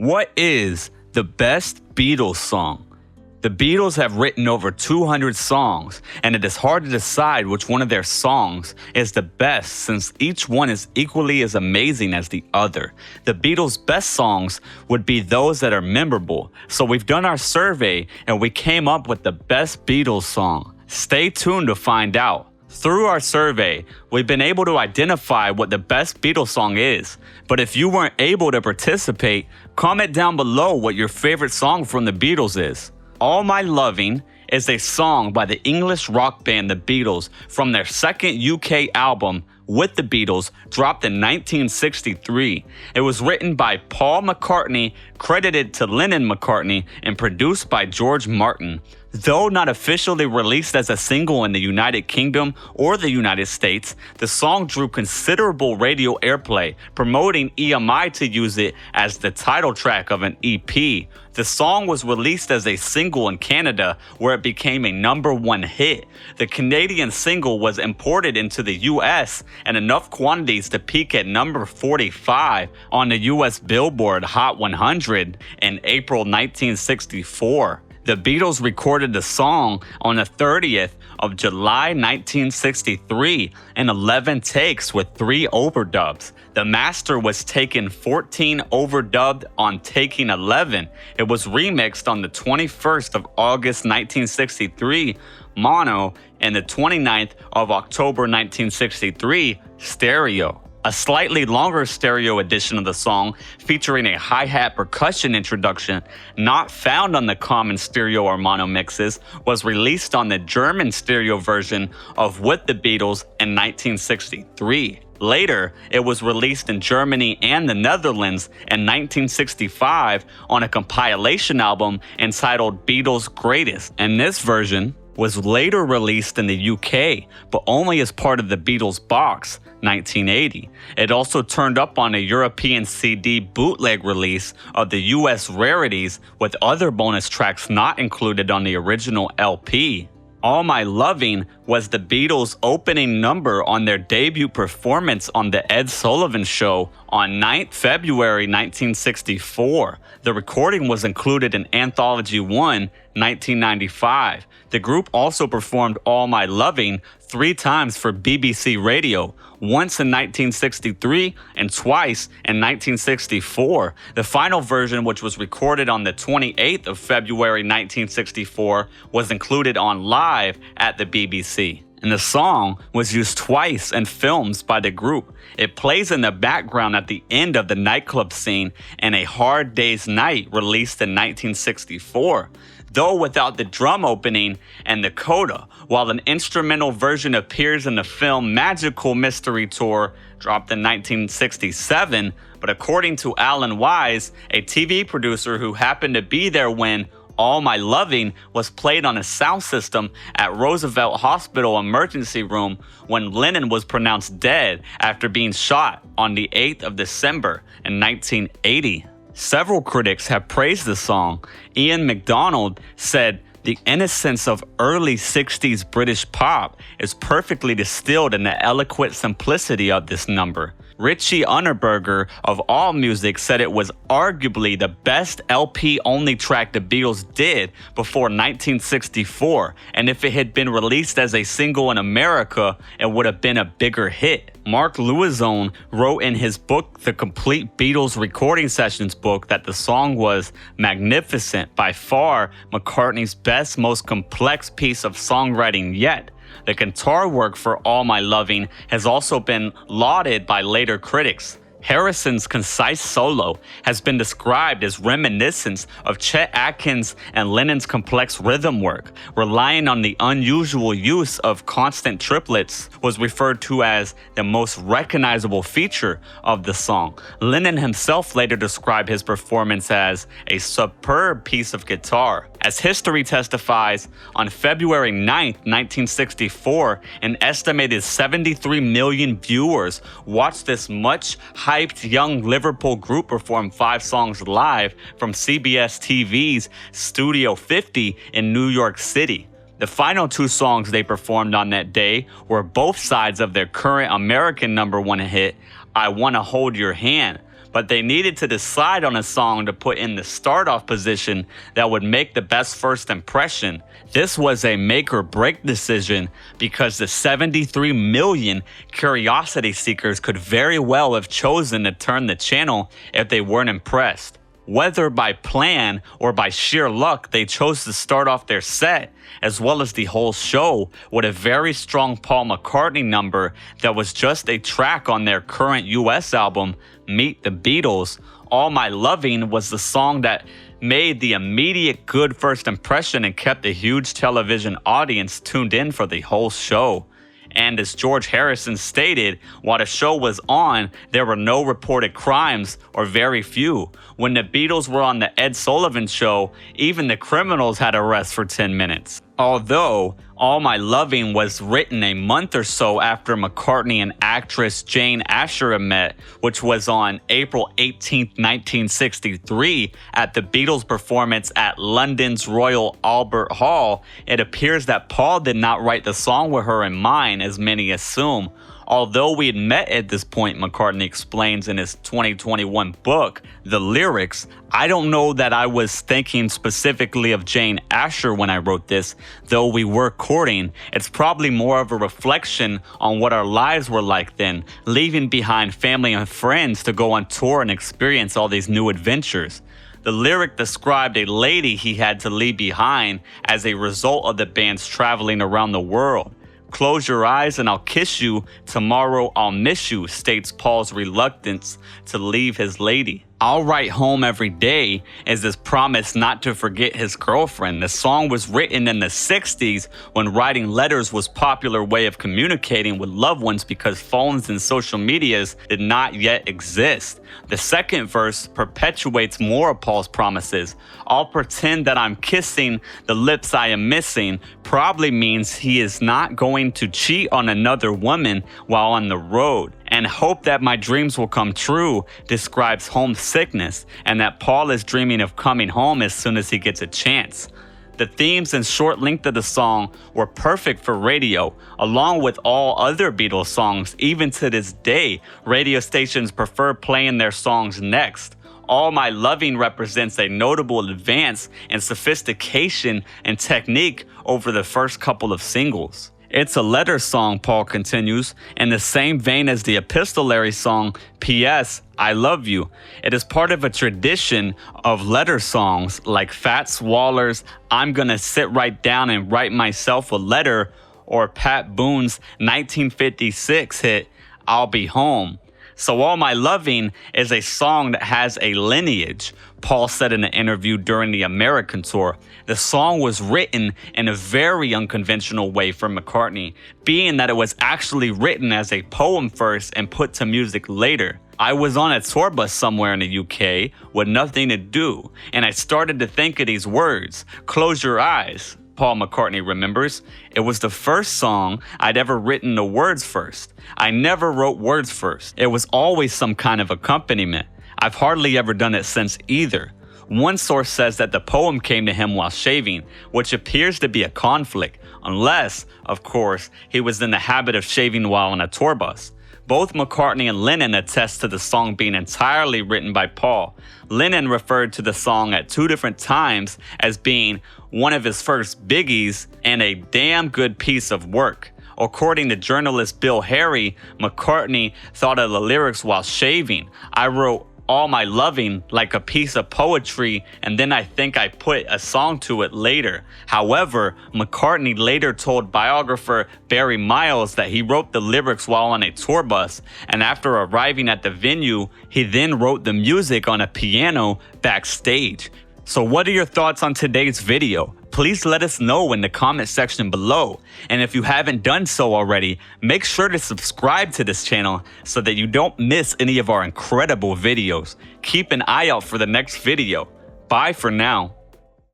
What is the best Beatles song? The Beatles have written over 200 songs, and it is hard to decide which one of their songs is the best since each one is equally as amazing as the other. The Beatles' best songs would be those that are memorable, so we've done our survey and we came up with the best Beatles song. Stay tuned to find out. Through our survey, we've been able to identify what the best Beatles song is, but if you weren't able to participate, comment down below what your favorite song from the Beatles is. All My Loving is a song by the English rock band The Beatles from their second UK album, With the Beatles, dropped in 1963. It was written by Paul McCartney, credited to Lennon-McCartney, and produced by George Martin. Though not officially released as a single in the United Kingdom or the United States, the song drew considerable radio airplay, promoting EMI to use it as the title track of an EP. The song was released as a single in Canada, where it became a #1 hit. The Canadian single was imported into the US in enough quantities to peak at number 45 on the US Billboard Hot 100 in April 1964. The Beatles recorded the song on the 30th of July 1963 in 11 takes with 3 overdubs. The master was taken 14 overdubbed on taking 11. It was remixed on the 21st of August 1963, mono, and the 29th of October 1963, stereo. A slightly longer stereo edition of the song, featuring a hi-hat percussion introduction not found on the common stereo or mono mixes, was released on the German stereo version of With the Beatles in 1963. Later, it was released in Germany and the Netherlands in 1965 on a compilation album entitled Beatles Greatest, and this version was later released in the UK, but only as part of the Beatles box, 1980. It also turned up on a European CD bootleg release of the US rarities with other bonus tracks not included on the original LP. All My Loving was the Beatles' opening number on their debut performance on The Ed Sullivan Show on 9th February 1964. The recording was included in Anthology 1, 1995. The group also performed All My Loving 3 times for BBC Radio, once in 1963 and twice in 1964. The final version, which was recorded on the 28th of February 1964, was included on Live at the BBC. And the song was used twice in films by the group. It plays in the background at the end of the nightclub scene in A Hard Day's Night, released in 1964. Though without the drum opening and the coda, while an instrumental version appears in the film Magical Mystery Tour, dropped in 1967, but according to Alan Wise, a TV producer who happened to be there when All My Loving was played on a sound system at Roosevelt Hospital emergency room when Lennon was pronounced dead after being shot on the 8th of December in 1980. Several critics have praised the song. Ian MacDonald said, "The innocence of early 60s British pop is perfectly distilled in the eloquent simplicity of this number." Richie Unterberger of AllMusic said it was arguably the best LP-only track the Beatles did before 1964, and if it had been released as a single in America, it would have been a bigger hit. Mark Luizone wrote in his book, The Complete Beatles Recording Sessions book, that the song was magnificent, by far McCartney's best, most complex piece of songwriting yet. The guitar work for All My Loving has also been lauded by later critics. Harrison's concise solo has been described as reminiscent of Chet Atkins and Lennon's complex rhythm work. Relying on the unusual use of constant triplets was referred to as the most recognizable feature of the song. Lennon himself later described his performance as a superb piece of guitar. As history testifies, on February 9, 1964, an estimated 73 million viewers watched this much-hyped young Liverpool group perform 5 songs live from CBS TV's Studio 50 in New York City. The final 2 songs they performed on that day were both sides of their current American #1 hit, I Wanna Hold Your Hand. but they needed to decide on a song to put in the start-off position that would make the best first impression. This was a make or break decision because the 73 million curiosity seekers could very well have chosen to turn the channel if they weren't impressed. Whether by plan or by sheer luck, they chose to start off their set, as well as the whole show, with a very strong Paul McCartney number that was just a track on their current US album, Meet the Beatles. All My Loving was the song that made the immediate good first impression and kept a huge television audience tuned in for the whole show. And as George Harrison stated, while the show was on, there were no reported crimes, or very few. When the Beatles were on the Ed Sullivan Show, even the criminals had a rest for 10 minutes. Although, All My Loving was written a month or so after McCartney and actress Jane Asher met, which was on April 18, 1963, at the Beatles' performance at London's Royal Albert Hall, it appears that Paul did not write the song with her in mind, as many assume. Although we had met at this point, McCartney explains in his 2021 book, The Lyrics, I don't know that I was thinking specifically of Jane Asher when I wrote this, though we were courting. It's probably more of a reflection on what our lives were like then, leaving behind family and friends to go on tour and experience all these new adventures. The lyric described a lady he had to leave behind as a result of the band's traveling around the world. Close your eyes and I'll kiss you, tomorrow I'll miss you, states Paul's reluctance to leave his lady. I'll write home every day is his promise not to forget his girlfriend. The song was written in the 60s when writing letters was a popular way of communicating with loved ones because phones and social medias did not yet exist. The second verse perpetuates more of Paul's promises. I'll pretend that I'm kissing the lips I am missing probably means he is not going to cheat on another woman while on the road. And hope that my dreams will come true describes homesickness and that Paul is dreaming of coming home as soon as he gets a chance. The themes and short length of the song were perfect for radio, along with all other Beatles songs. Even to this day, radio stations prefer playing their songs next. All My Loving represents a notable advance in sophistication and technique over the first couple of singles. It's a letter song, Paul continues, in the same vein as the epistolary song P.S. I Love You. It is part of a tradition of letter songs like Fats Waller's I'm Gonna Sit Right Down and Write Myself a Letter, or Pat Boone's 1956 hit I'll Be Home. So All My Loving is a song that has a lineage, Paul said in an interview during the American tour. The song was written in a very unconventional way for McCartney, being that it was actually written as a poem first and put to music later. I was on a tour bus somewhere in the UK with nothing to do, and I started to think of these words, close your eyes. Paul McCartney remembers, it was the first song I'd ever written the words first. I never wrote words first. It was always some kind of accompaniment. I've hardly ever done it since either. One source says that the poem came to him while shaving, which appears to be a conflict, unless, of course, he was in the habit of shaving while on a tour bus. Both McCartney and Lennon attest to the song being entirely written by Paul. Lennon referred to the song at 2 different times as being one of his first biggies and a damn good piece of work. According to journalist Bill Harry, McCartney thought of the lyrics while shaving. I wrote All My Loving like a piece of poetry, and then I think I put a song to it later. However, McCartney later told biographer Barry Miles that he wrote the lyrics while on a tour bus, and after arriving at the venue, he then wrote the music on a piano backstage. So what are your thoughts on today's video? Please let us know in the comment section below. And if you haven't done so already, make sure to subscribe to this channel so that you don't miss any of our incredible videos. Keep an eye out for the next video. Bye for now.